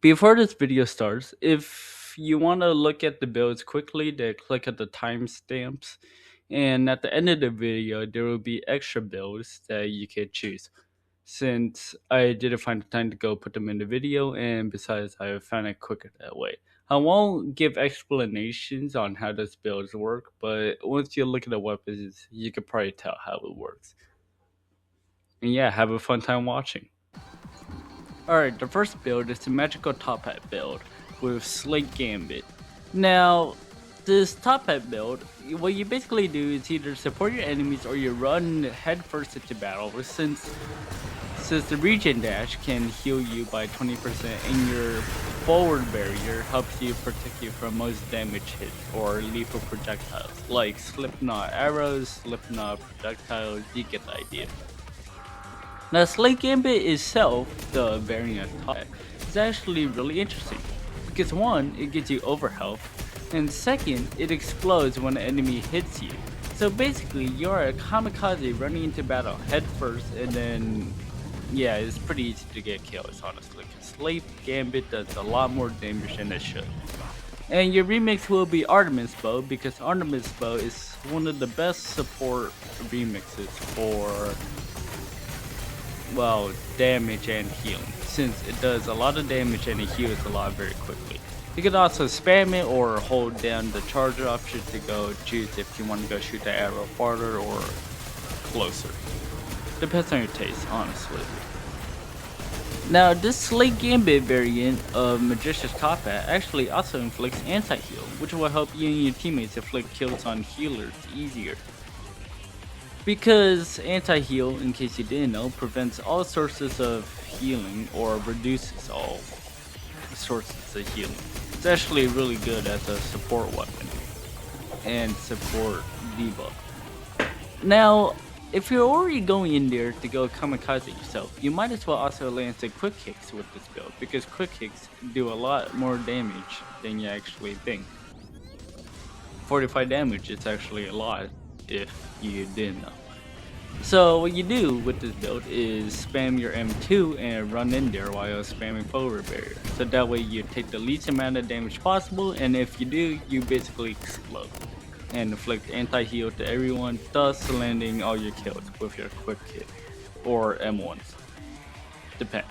Before this video starts, if you want to look at the builds quickly, then click at the timestamps. And at the end of the video, there will be extra builds that you can choose. Since I didn't find the time to go put them in the video, and besides, I found it quicker that way. I won't give explanations on how those builds work, but once you look at the weapons, you can probably tell how it works. And yeah, have a fun time watching. Alright, the first build is the magical top hat build with Slate Gambit. Now, this top hat build, what you basically do is either support your enemies or you run headfirst into battle. Since the regen dash can heal you by 20% and your forward barrier helps you protect you from most damage hits or lethal projectiles like slipknot arrows, slipknot projectiles, you get the idea. Now, Slate Gambit itself, the variant type, is actually really interesting because one, it gives you overhealth, and second, it explodes when an enemy hits you. So basically, you're a kamikaze running into battle head first, and then yeah, it's pretty easy to get kills, honestly. Slate Gambit does a lot more damage than it should. And your remix will be Artemis Bow because Artemis Bow is one of the best support remixes for, well, damage and healing, since it does a lot of damage and it heals a lot very quickly. You can also spam it or hold down the charger option to go choose if you want to go shoot the arrow farther or closer. Depends on your taste, honestly. Now, this Slate Gambit variant of Magician's Tophat actually also inflicts anti-heal, which will help you and your teammates inflict kills on healers easier. Because anti-heal, in case you didn't know, prevents all sources of healing or reduces all sources of healing. It's actually really good as a support weapon and support debuff. Now, if you're already going in there to go kamikaze yourself, you might as well also land some quick kicks with this build because quick kicks do a lot more damage than you actually think. 45 damage is actually a lot if you didn't know. So what you do with this build is spam your M2 and run in there while spamming forward barrier. So that way you take the least amount of damage possible, and if you do, you basically explode and inflict anti-heal to everyone, thus landing all your kills with your quick hit or M1s. Depends.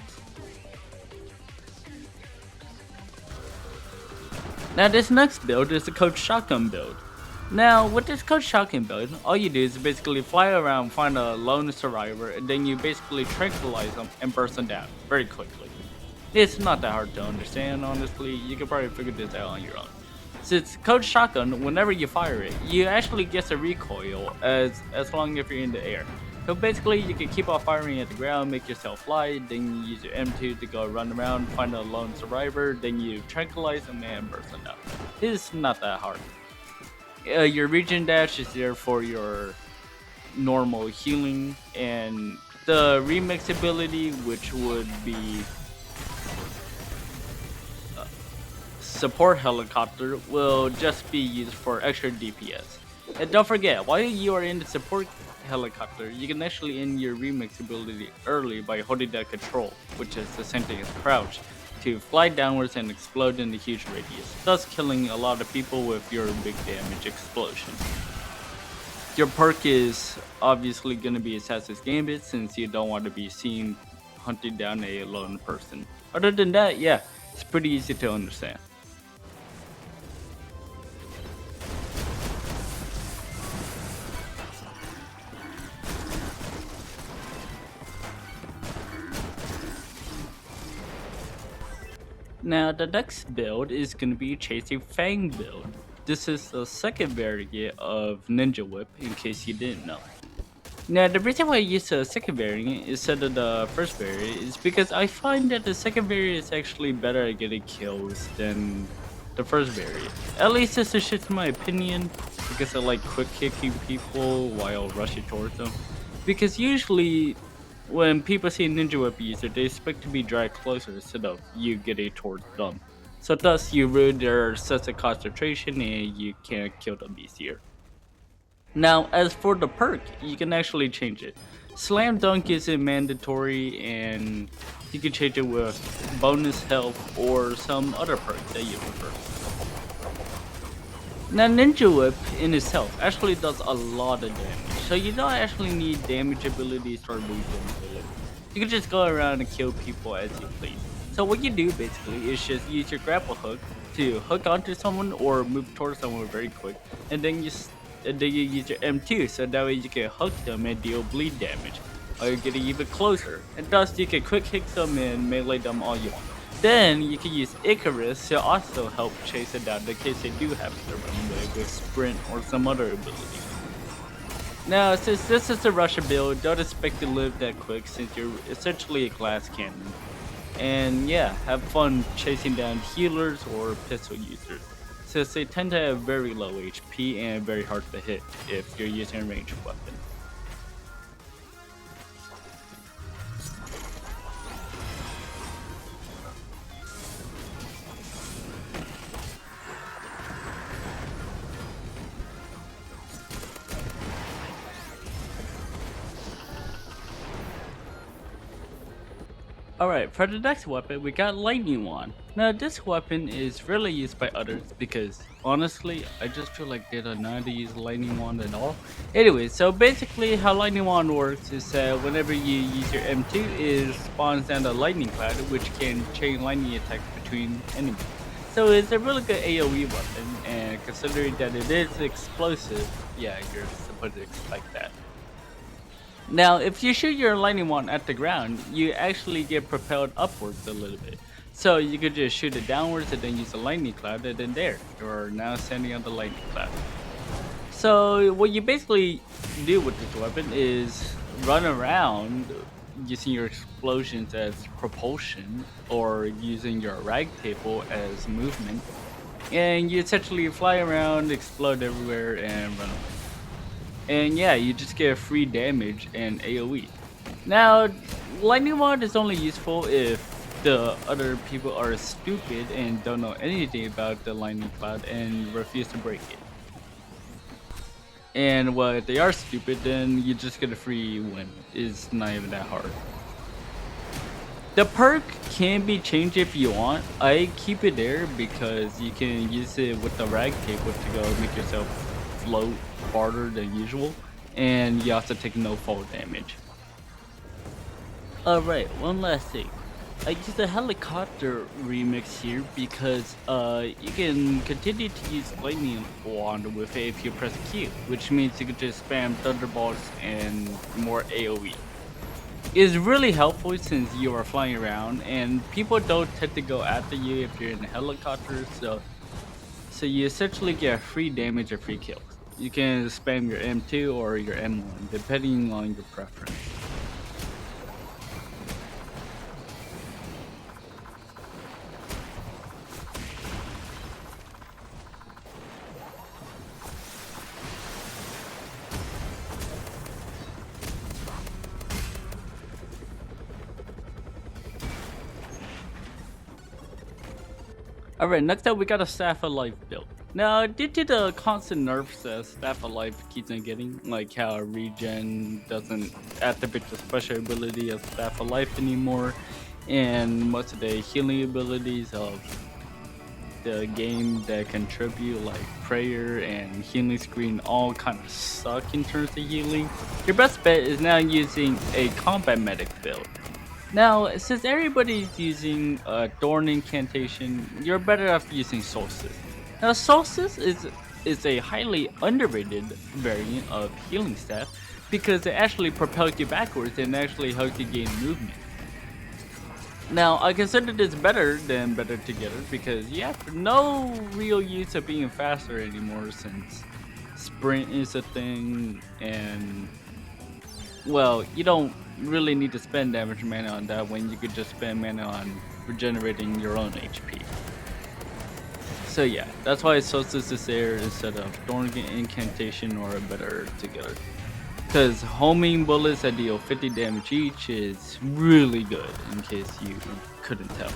Now this next build is the Coach Shotgun build. Now with this Coach Shotgun build, all you do is basically fly around, find a lone survivor, and then you basically tranquilize them and burst them down very quickly. It's not that hard to understand, honestly. You can probably figure this out on your own. Since Coach Shotgun, whenever you fire it, you actually get a recoil as long as you're in the air. So basically, you can keep on firing at the ground, make yourself fly, then you use your M2 to go run around, find a lone survivor, then you tranquilize them and burst them down. It's not that hard. Your regen dash is there for your normal healing, and the remix ability, which would be support helicopter, will just be used for extra DPS. And don't forget, while you are in the support helicopter, you can actually end your remix ability early by holding that control, which is the same thing as crouch, to fly downwards and explode in a huge radius, thus killing a lot of people with your big damage explosion. Your perk is obviously going to be Assassin's Gambit, since you don't want to be seen hunting down a lone person. Other than that, yeah, it's pretty easy to understand. Now the next build is going to be Chasing Fang build. This is the second variant of Ninja Whip, in case you didn't know. Now the reason why I use the second variant instead of the first variant is because I find that the second variant is actually better at getting kills than the first variant. At least this is just my opinion, because I like quick kicking people while rushing towards them. Because usually when people see a Ninja Whip user, they expect to be dragged closer instead of you getting towards them. So thus you ruin their sense of concentration and you can't kill them easier. Now as for the perk, you can actually change it. Slam Dunk isn't mandatory, and You can change it with bonus health or some other perks that you prefer. Now Ninja Whip in itself actually does a lot of damage, so you don't actually need damage abilities or movement abilities. You can just go around and kill people as you please. So what you do basically is just use your grapple hook to hook onto someone or move towards someone very quick, and then you use your M2 so that way you can hook them and deal bleed damage, or get even closer, and thus you can quick hit them and melee them all you want. Then you can use Icarus to also help chase it down in case they do happen to run away with Sprint or some other ability. Now, since this is a Russia build, don't expect to live that quick since you're essentially a glass cannon. And yeah, have fun chasing down healers or pistol users, since they tend to have very low HP and very hard to hit if you're using a ranged weapon. Alright, for the next weapon, we got Lightning Wand. Now, this weapon is rarely used by others because, honestly, I just feel like they don't know how to use Lightning Wand at all. Anyway, so basically how Lightning Wand works is that whenever you use your M2, it spawns down a Lightning Cloud, which can chain lightning attacks between enemies. So it's a really good AoE weapon, and considering that it is explosive, yeah, you're supposed to expect that. Now, if you shoot your lightning wand at the ground, you actually get propelled upwards a little bit. So you could just shoot it downwards and then use a lightning cloud, and then there, you're now standing on the lightning cloud. So what you basically do with this weapon is run around using your explosions as propulsion or using your rag table as movement. And you essentially fly around, explode everywhere, and run away. And yeah, you just get free damage and AoE. Now, Lightning Wand is only useful if the other people are stupid and don't know anything about the Lightning Cloud and refuse to break it. And well, if they are stupid, then you just get a free win. It's not even that hard. The perk can be changed if you want. I keep it there because you can use it with the rag table to go make yourself float farther than usual, and you also take no fall damage. Alright, one last thing. I used a helicopter remix here because you can continue to use Lightning Wand with it if you press Q, which means you can just spam Thunderbolts and more AoE. It's really helpful since you are flying around and people don't tend to go after you if you're in a helicopter, so you essentially get free damage or free kills. You can spam your M2 or your M1 depending on your preference. Alright, next up we got a Staff of Life build. Now, due to the constant nerfs that Staff of Life keeps on getting, like how regen doesn't activate the special ability of Staff of Life anymore, and most of the healing abilities of the game that contribute, like Prayer and Healing Screen, all kind of suck in terms of healing, your best bet is now using a Combat Medic build. Now, since everybody's using Thorn Incantation, you're better off using Solstice. Now, Solstice is a highly underrated variant of Healing Staff because it actually propels you backwards and actually helps you gain movement. Now, I consider this better than Better Together because you have no real use of being faster anymore since Sprint is a thing, and well, you don't really need to spend damage mana on that when you could just spend mana on regenerating your own HP. So yeah, that's why Solstice is there instead of Thorn Incantation or a Better Together. Because homing bullets that deal 50 damage each is really good, in case you couldn't tell.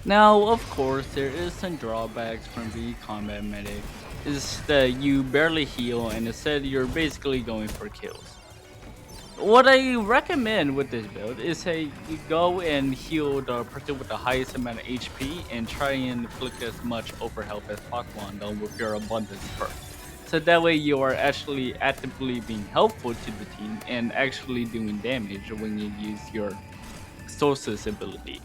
Now, of course, there is some drawbacks from being Combat Medic. Is that you barely heal and instead you're basically going for kills. What I recommend with this build is say you go and heal the person with the highest amount of HP and try and inflict as much overhealth as possible on them with your abundance perk. So that way you are actually actively being helpful to the team and actually doing damage when you use your Solstice ability.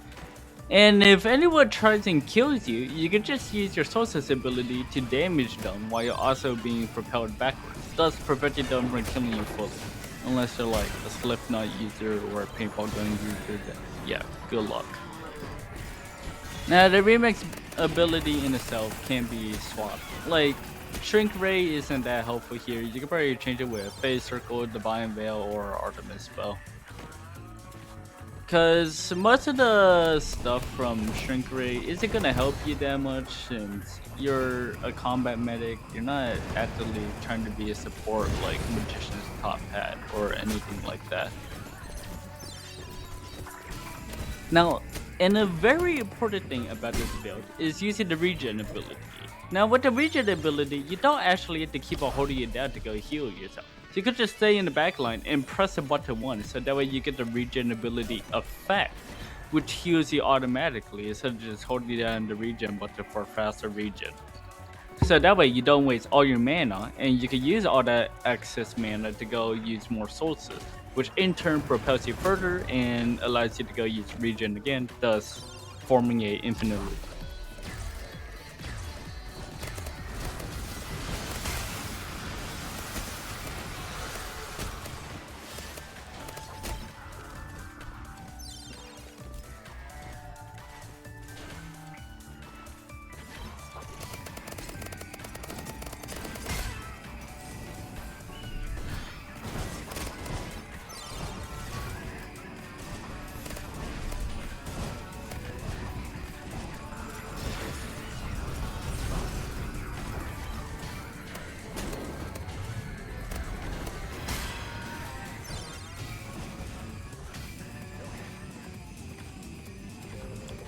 And if anyone tries and kills you, you can just use your Solstice ability to damage them while you're also being propelled backwards, thus preventing them from killing you fully. Unless you're like a Slipknot user or a paintball gun user, then yeah, good luck. Now the remix ability in itself can be swapped. Like Shrink Ray isn't that helpful here. You can probably change it with Phase Circle, Divine Veil, or Artemis Spell. Because most of the stuff from Shrink Ray isn't going to help you that much since you're a combat medic. You're not actively trying to be a support like Magician's Top Hat or anything like that. Now, and a very important thing about this build is using the regen ability. Now, with the regen ability, you don't actually have to keep on holding it down to go heal yourself. So you could just stay in the backline and press the button once, so that way you get the regen ability effect, which heals you automatically instead of just holding down the regen button for faster regen. So that way you don't waste all your mana, and you can use all that excess mana to go use more sources, which in turn propels you further and allows you to go use regen again, thus forming a infinite loop.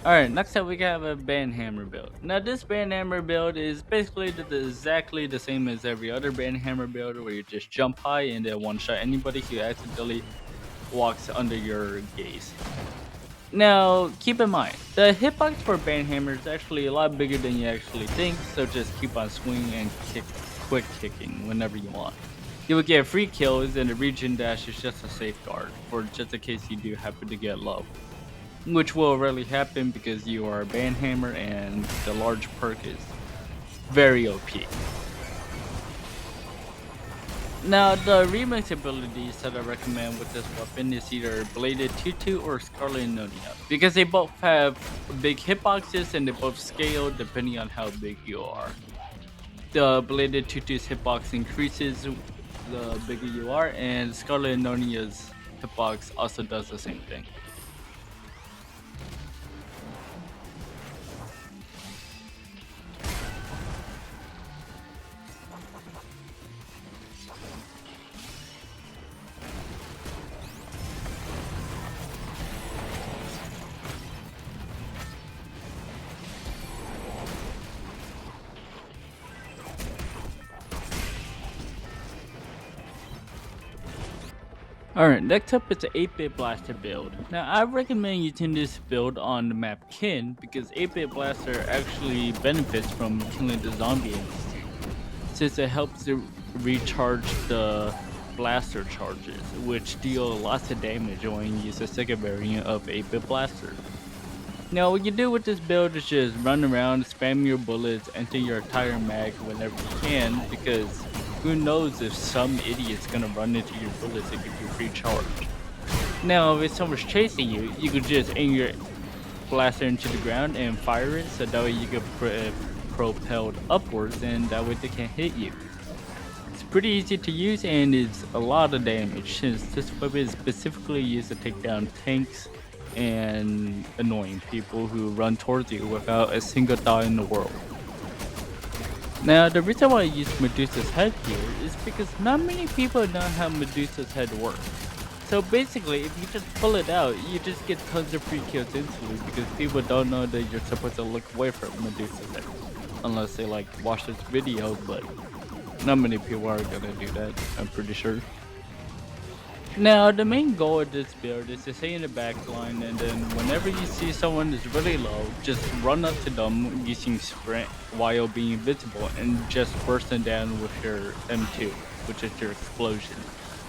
Alright, next up we have a Banhammer build. Now this Banhammer build is basically exactly the same as every other Banhammer build, where you just jump high and then one-shot anybody who accidentally walks under your gaze. Now, keep in mind, the hitbox for Banhammer is actually a lot bigger than you actually think, so just keep on swinging and quick kicking whenever you want. You will get free kills, and the regen dash is just a safeguard, for just in case you do happen to get low. Which will rarely happen because you are a Banhammer and the large perk is very OP. Now, the remix abilities that I recommend with this weapon is either Bladed Tutu or Scarlet Nonia, because they both have big hitboxes and they both scale depending on how big you are. The Bladed Tutu's hitbox increases the bigger you are, and Scarlet Nonia's hitbox also does the same thing. Alright, next up is the 8-bit blaster build. Now I recommend using this build on the map Kin because 8-bit blaster actually benefits from killing the zombie entity, since it helps to recharge the blaster charges, which deal lots of damage when you use the second variant of 8-bit blaster. Now what you do with this build is just run around, spam your bullets, enter your entire mag whenever you can, because who knows if some idiot's gonna run into your bullets and give you free charge. Now, if someone's chasing you, you could just aim your blaster into the ground and fire it, so that way you get propelled upwards and that way they can't hit you. It's pretty easy to use and it's a lot of damage, since this weapon is specifically used to take down tanks and annoying people who run towards you without a single thought in the world. Now, the reason why I use Medusa's head here is because not many people know how Medusa's head works. So basically, if you just pull it out, you just get tons of free kills instantly because people don't know that you're supposed to look away from Medusa's head. Unless they like watch this video, but not many people are gonna do that, I'm pretty sure. Now, the main goal of this build is to stay in the back line, and then whenever you see someone is really low, just run up to them using sprint while being invisible and just burst them down with your M2, which is your explosion.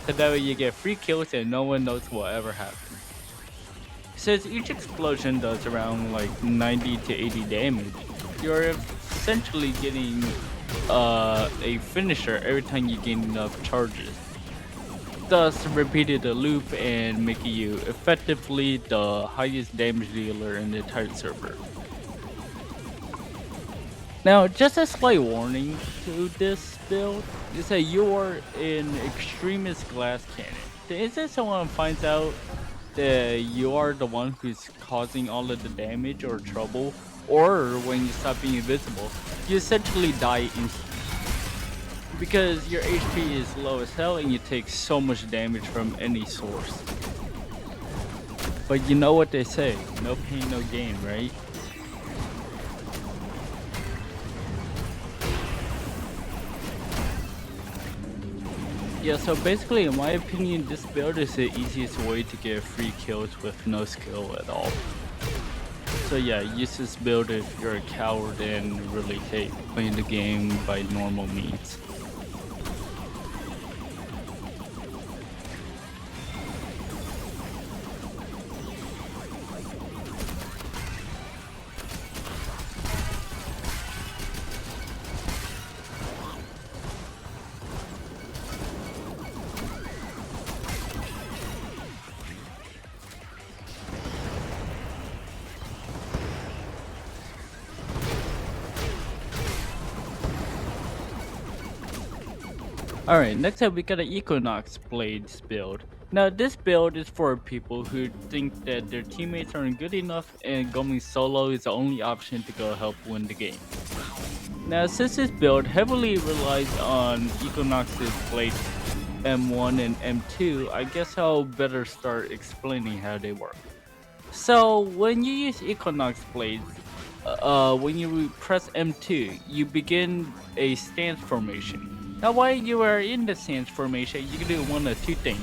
So that way you get free kills and no one knows what ever happened. Since each explosion does around like 90 to 80 damage, you're essentially getting a finisher every time you gain enough charges, thus repeating the loop and making you effectively the highest damage dealer in the entire server. Now, just a slight warning to this build is that you are an extremist glass cannon. The instant someone finds out that you are the one who's causing all of the damage or trouble, or when you stop being invisible, you essentially die instantly. Because your HP is low as hell and you take so much damage from any source. But you know what they say, no pain, no gain, right? Yeah, so basically in my opinion, this build is the easiest way to get free kills with no skill at all. So yeah, use this build if you're a coward and really hate playing the game by normal means. Alright, next up we got an Equinox Blades build. Now this build is for people who think that their teammates aren't good enough and going solo is the only option to go help win the game. Now since this build heavily relies on Equinox's Blade M1 and M2, I guess I'll better start explaining how they work. So when you use Equinox Blades, when you press M2, you begin a stance formation. Now while you are in the stance formation, you can do one of two things.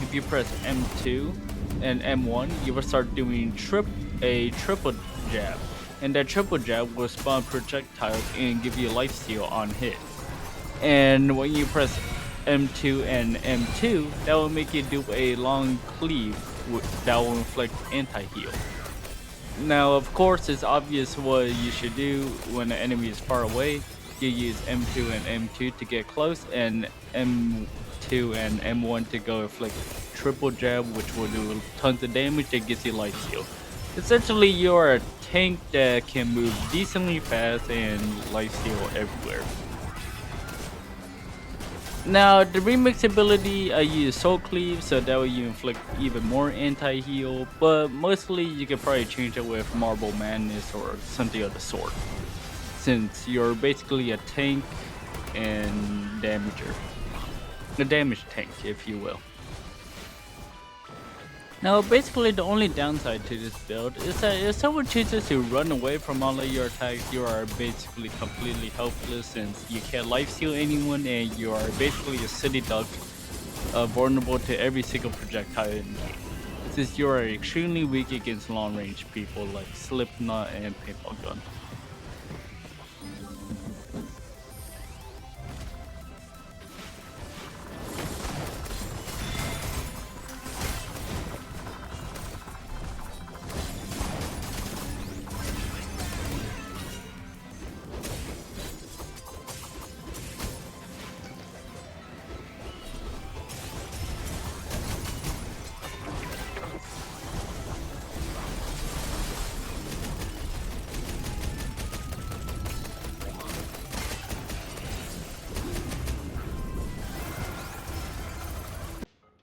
If you press M2 and M1, you will start doing a triple jab. And that triple jab will spawn projectiles and give you lifesteal on hit. And when you press M2 and M2, that will make you do a long cleave that will inflict anti-heal. Now, of course, it's obvious what you should do when the enemy is far away. You use M2 and M2 to get close, and M2 and M1 to go inflict triple jab, which will do tons of damage that gets you lifesteal. Essentially, you're a tank that can move decently fast and lifesteal everywhere. Now, the remix ability, I use Soul Cleave, so that way you inflict even more anti-heal, but mostly you can probably change it with Marble Madness or something of the sort, since you're basically a tank and damager. A damage tank, if you will. Now, basically the only downside to this build is that if someone chooses to run away from all of your attacks, you are basically completely helpless since you can't lifesteal anyone and you are basically a city duck, vulnerable to every single projectile in the game. Since you are extremely weak against long range people like Slipknot and Paintball Gun.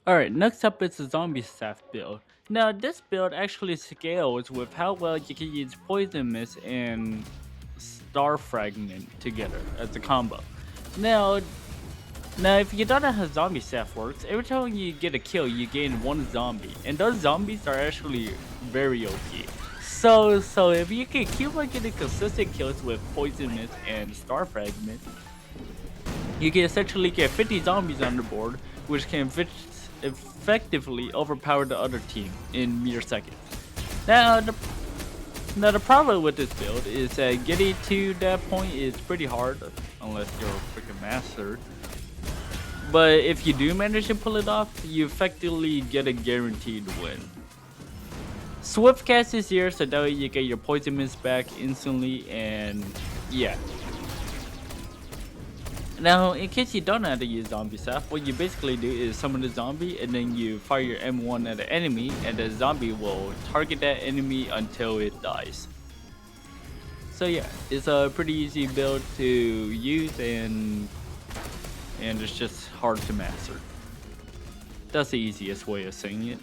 Alright, next up is the zombie staff build. Now this build actually scales with how well you can use poison mist and star fragment together as a combo. Now if you don't know how zombie staff works, every time you get a kill you gain one zombie, and those zombies are actually very OP. So if you can keep on getting consistent kills with poison mist and star fragment, you can essentially get 50 zombies on the board, which can effectively overpower the other team in mere seconds. Now the problem with this build is that getting to that point is pretty hard unless you're a freaking master. But if you do manage to pull it off, you effectively get a guaranteed win. Swift cast is here, so that way you get your poison mist back instantly, and yeah. Now, in case you don't know how to use zombie staff, what you basically do is summon a zombie, and then you fire your M1 at an enemy, and the zombie will target that enemy until it dies. So yeah, it's a pretty easy build to use, and it's just hard to master. That's the easiest way of saying it.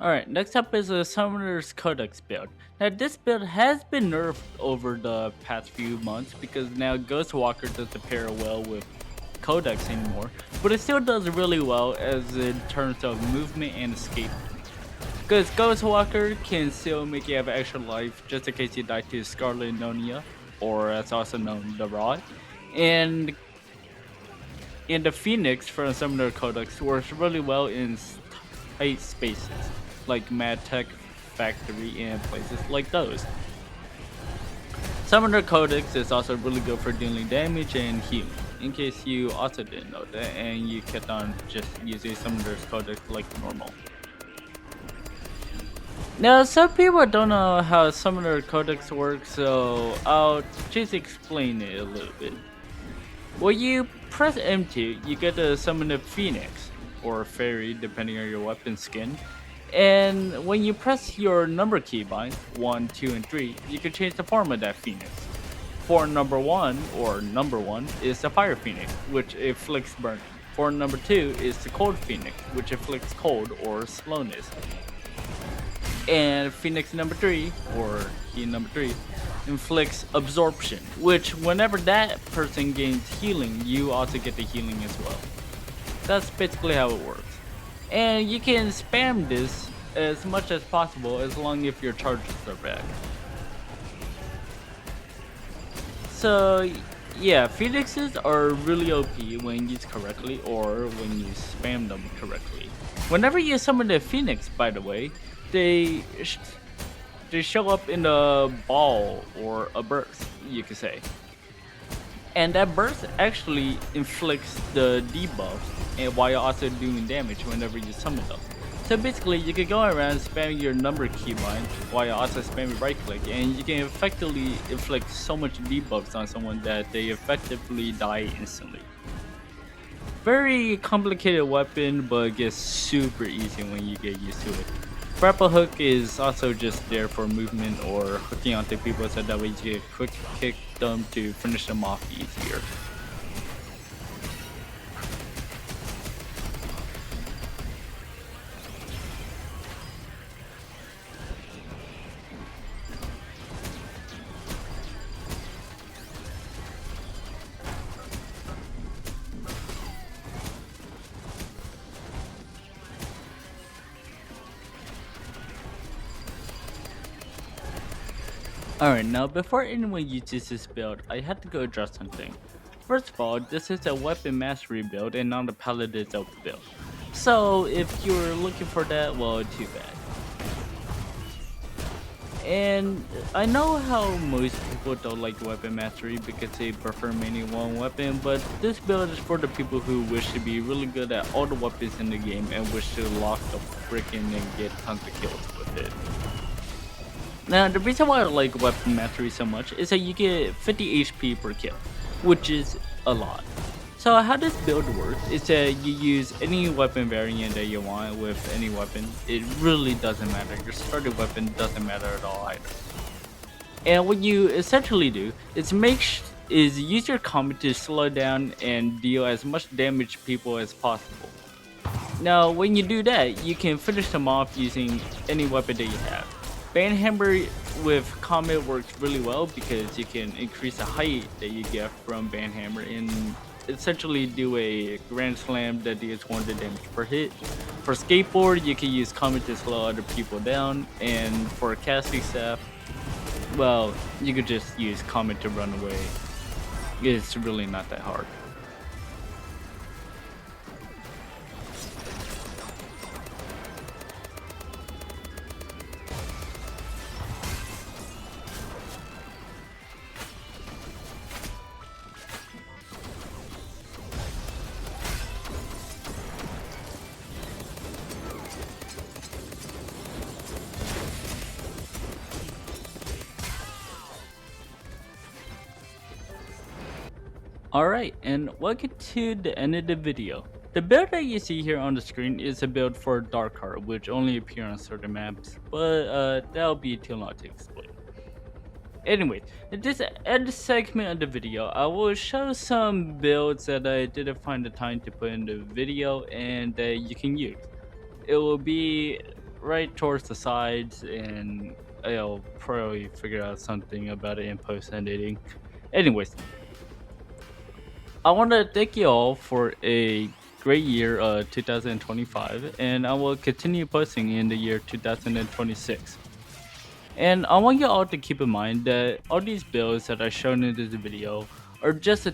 Alright, next up is a Summoner's Codex build. Now this build has been nerfed over the past few months because now Ghostwalker doesn't pair well with Codex anymore, but it still does really well as in terms of movement and escape. Because Ghostwalker can still make you have extra life just in case you die to Scarlet Nonia, or as also known, the Rod. And the Phoenix from Summoner Codex works really well in tight spaces, like Mad Tech Factory and places like those. Summoner Codex is also really good for dealing damage and healing, in case you also didn't know that and you kept on just using Summoner's Codex like normal. Now, some people don't know how Summoner Codex works, so I'll just explain it a little bit. When you press M2, you get to summon a Phoenix, or Fairy, depending on your weapon skin. And when you press your number keybind, 1, 2, and 3, you can change the form of that Phoenix. For number 1, or number 1, is the Fire Phoenix, which inflicts burning. For number 2 is the Cold Phoenix, which inflicts cold or slowness. And Phoenix number 3, or key number 3, inflicts absorption, which whenever that person gains healing, you also get the healing as well. That's basically how it works. And you can spam this as much as possible as long as your charges are back. So yeah, Phoenixes are really OP when used correctly or when you spam them correctly. Whenever you summon a Phoenix, by the way, they show up in a ball or a burst, you could say. And that burst actually inflicts the debuff and while also doing damage whenever you summon them. So basically you can go around spamming your number keybind while also spamming right click, and you can effectively inflict so much debuffs on someone that they effectively die instantly. Very complicated weapon, but it gets super easy when you get used to it. Grapple hook is also just there for movement or hooking onto people so that way you can quick kick them to finish them off easier. Alright, now before anyone uses this build, I had to go address something. First of all, this is a weapon mastery build and not a paladin zelda build. So if you're looking for that, well, too bad. And I know how most people don't like weapon mastery because they prefer mainly one weapon, but this build is for the people who wish to be really good at all the weapons in the game and wish to lock the frickin' and get tons of kills with it. Now, the reason why I like weapon mastery so much is that you get 50 HP per kill, which is a lot. So how this build works is that you use any weapon variant that you want with any weapon. It really doesn't matter. Your starting weapon doesn't matter at all either. And what you essentially do is use your combat to slow down and deal as much damage to people as possible. Now, when you do that, you can finish them off using any weapon that you have. Bandhammer with Comet works really well because you can increase the height that you get from Bandhammer and essentially do a Grand Slam that deals 100 damage per hit. For Skateboard, you can use Comet to slow other people down, and for Casting Staff, well, you could just use Comet to run away. It's really not that hard. Alright, and welcome to the end of the video. The build that you see here on the screen is a build for Dark Heart, which only appear on certain maps, but that'll be too long to explain. Anyways, in this end segment of the video, I will show some builds that I didn't find the time to put in the video and that you can use. It will be right towards the sides, and I'll probably figure out something about it in post editing. Anyways, I want to thank you all for a great year 2025, and I will continue posting in the year 2026. And I want you all to keep in mind that all these builds that I've shown in this video are just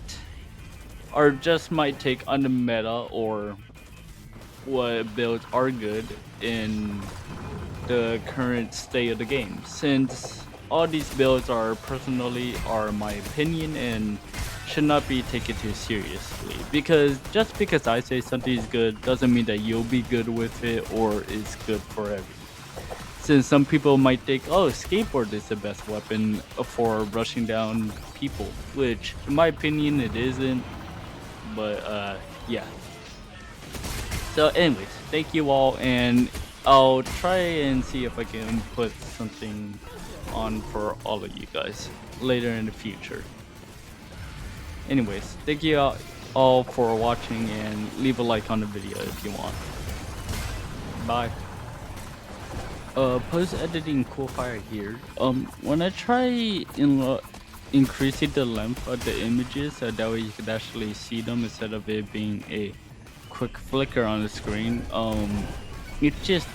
my take on the meta, or what builds are good in the current state of the game, since all these builds are my opinion and should not be taken too seriously, because just because I say something is good doesn't mean that you'll be good with it or it's good for everyone. Since some people might think, oh, skateboard is the best weapon for rushing down people, which in my opinion it isn't, but yeah. So anyways, thank you all, and I'll try and see if I can put something on for all of you guys later in the future. Anyways, thank you all for watching, and leave a like on the video if you want. Bye. Post editing cool fire here. When I try increasing the length of the images, so that way you could actually see them instead of it being a quick flicker on the screen, it just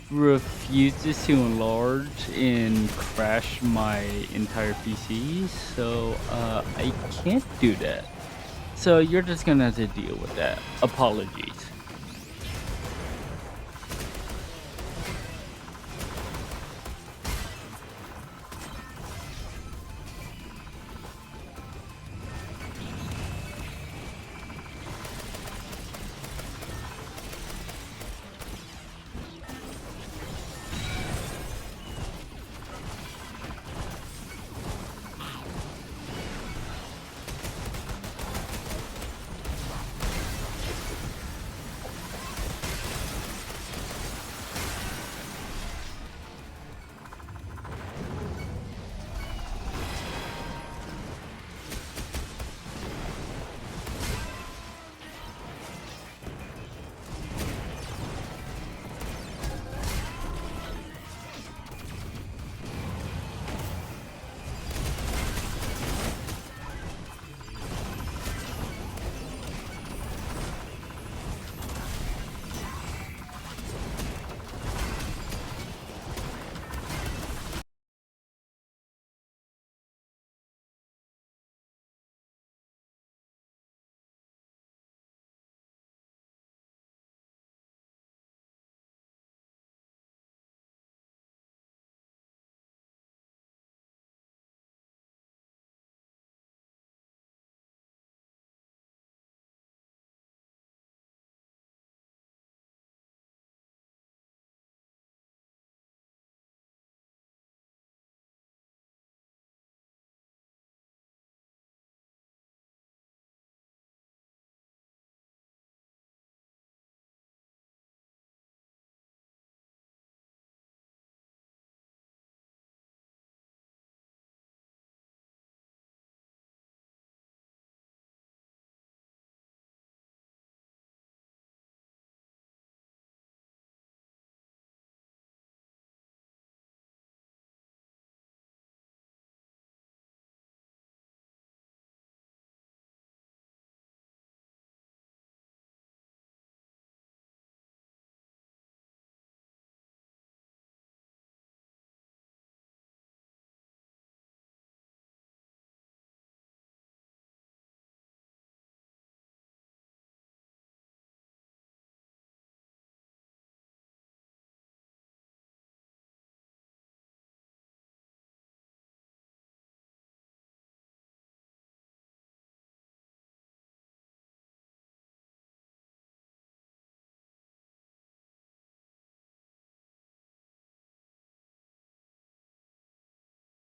refuses to enlarge and crash my entire PC, so I can't do that. So you're just gonna have to deal with that. Apologies.